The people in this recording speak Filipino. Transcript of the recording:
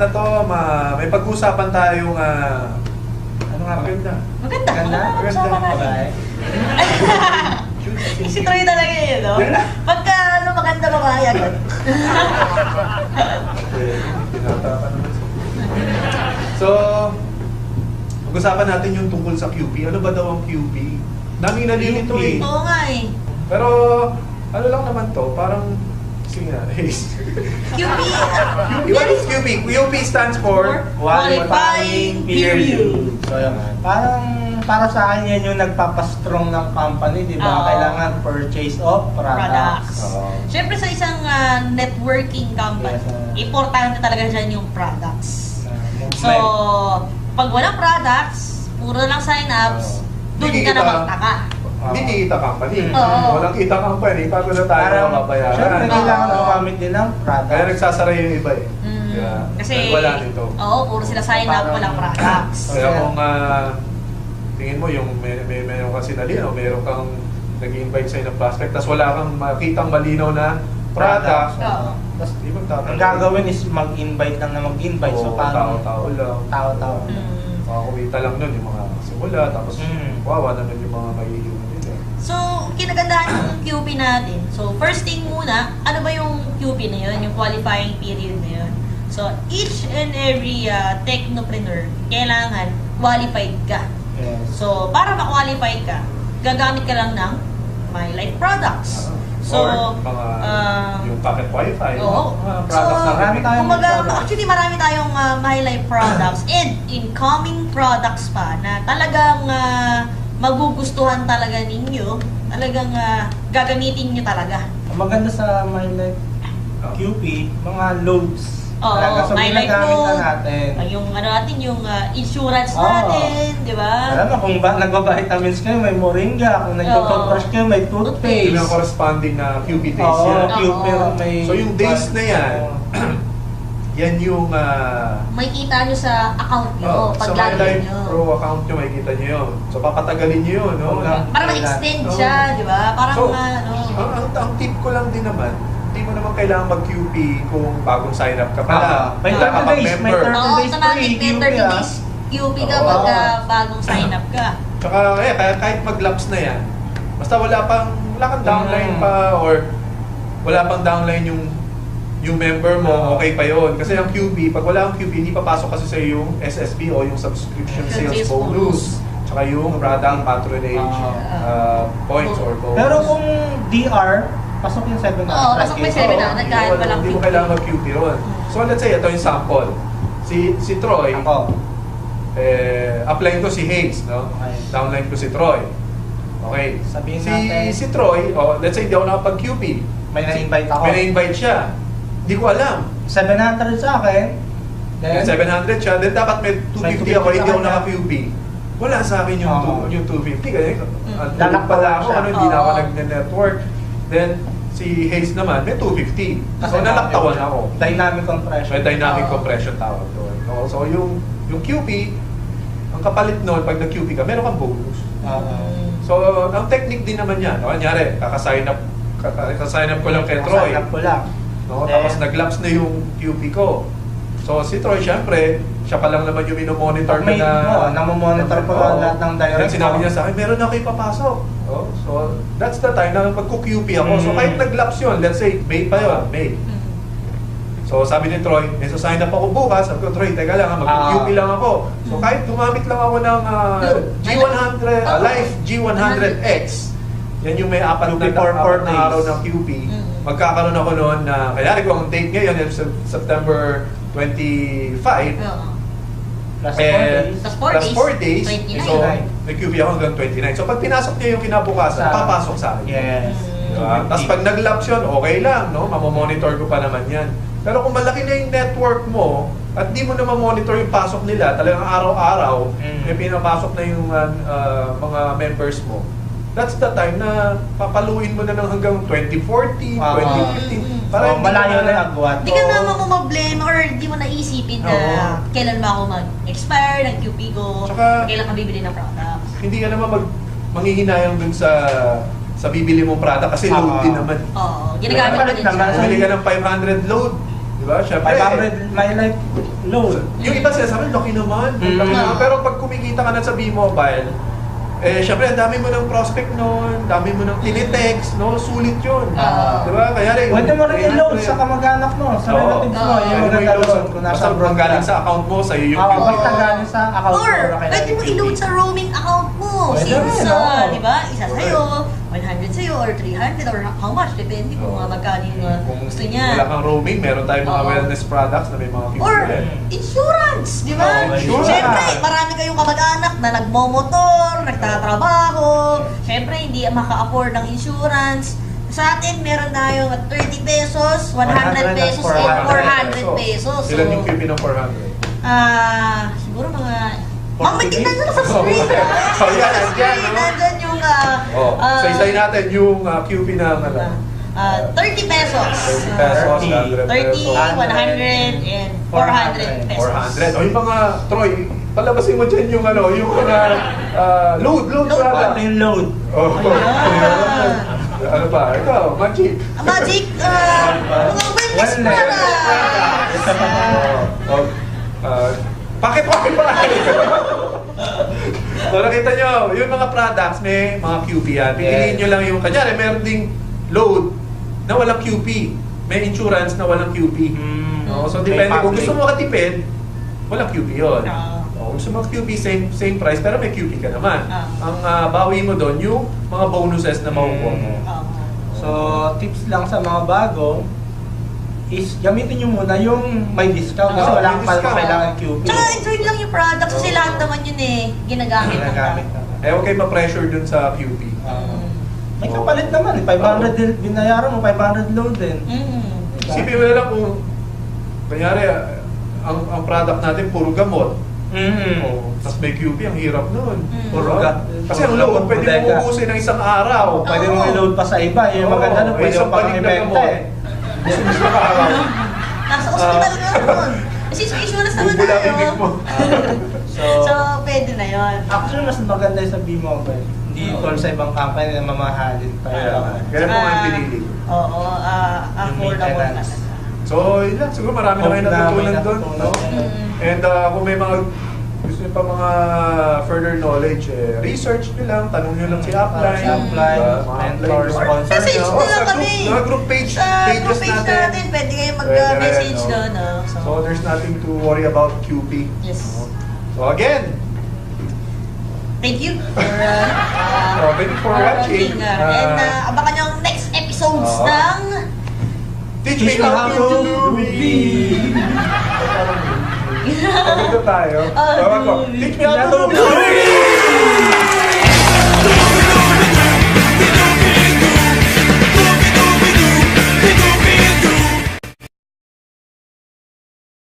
na to, may pag-usapan tayong ano nga maganda? Maganda. Maganda. Si Troy talaga yun, no? Pagka maganda babae agad. So, pag-usapan natin yung tungkol sa QP. Ano ba daw ang QP? Daming nalilito eh. Oo nga eh. Pero, ano lang naman to, parang, sige na, QP. What is QP? QP stands for Qualifying Period. So, yun. Para sa akin yan yung nagpapastrong ng company, di ba? Oo. Kailangan purchase of products. Siyempre sa isang networking company, Yes, importante talaga dyan yung products. So, Movement. pag walang products, puro lang sign-ups, doon ka na magtaka. Hindi kita company. Oo. Walang kita company, paano na tayo Parang, mababayaran? syempre, Oo. kailangan gumamit din ng products. Kaya nagsasara yung iba eh. Yeah. Kasi, Dahil wala nito. oo, puro sila sign-up, walang products. Kaya kung tingin mo yung meron kang sinali, o meron kang nag-invite sa'yo ng prospect, tapos wala kang makitang malinaw na product, Oo. tapos di magtatanong. Ang gagawin is mag-invite lang na mag-invite. So, parang tao lang. tao-tao. Makakumita lang nun yung mga simula, tapos wawa naman yung mga mahihiwan nila. So, kinagandahan ng QP natin. So, first thing muna, ano ba yung QP na yun? Yung qualifying period na yun? So, each and every technopreneur, kailangan qualified ka. Yes. So, para ma-qualify ka, gagamit ka lang ng MyLife products. So, or mga yung packet wifi, oo. mga products So, na marami tayong kumbaga, products. actually marami tayong MyLife products and incoming products pa na talagang magugustuhan talaga ninyo, talagang gagamitin nyo talaga. Ang maganda sa MyLife QP, mga loads. Oo, Talaga, so MyLife ginagamit na load, natin. yung ano natin, yung insurance Oo. natin, di ba? Alam mo, kung nagbabitamins kayo, may moringa. Kung nagtotoothbrush kayo, may Yun toothpaste. ang corresponding na QP days Oo, yan. QP may... So yung days na yan, yan yung May kita nyo sa account nyo, sa pag MyLife nyo. Pro account nyo, makikita nyo yun. So papatagalin nyo yun, no? Para ma-extend Oo. siya, di ba? Parang So, ano. ang tip ko lang din naman, hindi mo naman kailangan mag-QP kung bagong sign up ka pala. May Wala ka 30 pang days, may member. 30 Oo, days automatic free may 30 QP, days QP ka Oo. pag bagong sign up ka. Tsaka kahit mag-lapse na yan, basta wala kang downline pa or wala pang downline yung member mo, okay pa yon. Kasi ang QB, pag wala ang QB, hindi papasok kasi sa yung SSB o yung subscription sales bonus. Tsaka yung product patronage points or bonus. Pero kung DR, pasok yung 700. Oo, pasok may 700 kahit walang Hindi mo QP. kailangan mag-QP ron. So let's say, ito yung sample. Si Troy, Ako. upline ko si Hayes, no? Okay. Downline ko si Troy. Okay. Sabihin natin. Si Troy, let's say hindi ako nakapag-QP. May na-invite ako. May na-invite siya. Hindi ko alam. 700 sa akin. Then 700 siya, then dapat may 250 ako, hindi ako naka-QP. Wala sa akin yung 250. Kasi Lalak pala ako, siya. hindi na ako Oo. nag-network. Then, si Hayes naman, may 250. So, nalaktawan ako. Dynamic compression. May dynamic Oo. compression tawag doon. No? So, yung QP, ang kapalit noon, pag nag-QP ka, meron kang bonus. So, ang technique din naman yan. No? Kanyari, kaka-sign up ko lang kay Troy. Sign up ko lang. No? Then, Tapos nag-lapse na yung QP ko. So, si Troy, syempre, siya pa lang naman yung minomonitor May, na... namomonitor ko Oo. lahat ng direct. Then sinabi niya sa akin, meron na kayo ipapasok. Oh, so, that's the time na magko-QP ako. So, kahit nag-lapse yun, let's say, May pa yun, May. So, sabi ni Troy, may sign up ako bukas. Sabi ko, Troy, teka lang, mag-QP lang ako. So, kahit gumamit lang ako ng G100, Life G100X, yan yung may apat na 4 days. araw ng QP. Magkakaroon ako noon na, kaya ko ang date ngayon, September 25, Plus 4 days. Plus 4 days, 29. So, may QP ako hanggang 29. So, pag pinasok niya yung kinabukasan, papasok sa akin. Yes. Diba? Tapos pag nag-lapse yun, okay lang, no? Mamomonitor ko pa naman yan. Pero kung malaki na yung network mo, at di mo na mamonitor yung pasok nila, talagang araw-araw, may pinapasok na yung mga members mo, that's the time na papaluin mo na ng hanggang 2014, 2015. So, malayo na yung agwat. Hindi ka na mamoblema or hindi mo naisipin na Oo. kailan ba ako mag-expire ng QP ko, Tsaka, kailan ka bibili ng products. hindi ka naman manghihinayang dun sa bibili mong product kasi load din naman. Oo, ginagamit ko din Naman. siya. Bili ka ng 500 load, di Diba? Siyempre, 500 my life load. yung iba sinasabi, laki naman. Laki naman. Pero pag kumikita ka na sa B-Mobile, syempre, ang dami mo ng prospect noon, dami mo ng tinitext, no? Sulit yun. Diba? Kaya rin, Pwede mo rin i-load sa kamag-anak mo, sa relatives mo. Yung maganda doon, kung nasa abroad ka. galing sa account mo, sa'yo yung Basta galing sa account mo. Or, pwede mo i-load sa roaming account mo. Pwede Since, rin, oo. di ba, isa sa'yo, 100 sa'yo, or 300, or how much, depende kung magkano yung Kung gusto wala niya. kang roaming, meron tayong mga Oo. wellness products na may mga Or, fuel. insurance, di ba? Oo, insurance. Siyempre, marami kayong kamag-anak na nagmomotor, nagtatrabaho. Siyempre, hindi maka-afford ng insurance. Sa atin, meron tayong 30 pesos, 100 pesos, and 400 pesos. Ilan yung QP ng 400? Siguro mga... Mamay, tingnan nyo sa screen. Oh, yan, Sa screen, yan, no? nandun yung... So, isayin natin yung QP ng 30 pesos. 30 pesos, 100 30, pesos. 100, and 400 pesos. 400. O yung mga, Troy, palabasin mo dyan yung yung mga load Ano yung load? Oh. Ayan. Ano pa? Ikaw, Magic. Magic, mga wellness products. Bakit pa? So nakita nyo, yung mga products may mga QP yan. Pipiliin nyo lang yung, kanyari meron ding load na walang QP. May insurance na walang QP. No? So depende, kung gusto mo katipid, walang QP yun. Kung gusto mo QP, same price, pero may QP ka naman. Ang bawi mo doon, yung mga bonuses na makukuha mo. So, tips lang sa mga bago is gamitin nyo muna yung may discount kasi wala may kang discount. kailangan QP. Tsaka enjoy lang yung products kasi lahat naman yun ginagamit ng Ginagamit tao. na. Eh, okay ma-pressure dun sa QP. May kapalit naman, 500 din binayaran mo, 500 load din. Isipin mo na lang kung, kanyari, ang product natin puro gamot. Tapos may QP, ang hirap nun. Puro Kasi ang load, pwede mo ubusin ng isang araw. Pwede mo i-load pa sa iba, yung maganda nun, pwede mo pang ibenta eh. Nasa ospital ka nun. Kasi sa insurance naman Bubula ang bibig tayo. mo. So, pwede na yun. Actually, mas maganda yung sa B-Mobile. Hindi tol sa ibang company na mamahalin pa. Kaya po nga yung pinili. Oo, affordable na. So, yun lang. Siguro marami na kayo natutunan doon. No? And kung may mga gusto nyo pa mga further knowledge, research nyo lang, tanong nyo lang si Upline. mentor, sponsor Message nyo. nyo lang kami. Mga group Sa pages group page natin, pwede kayong mag-message Pwede rin, doon. no? No? So, there's nothing to worry about QP. Yes. So, again, Thank you for thank you for watching. And abangan nyo ang next episodes ng Teach me how to be. Pagod tayo. Teach me how to be.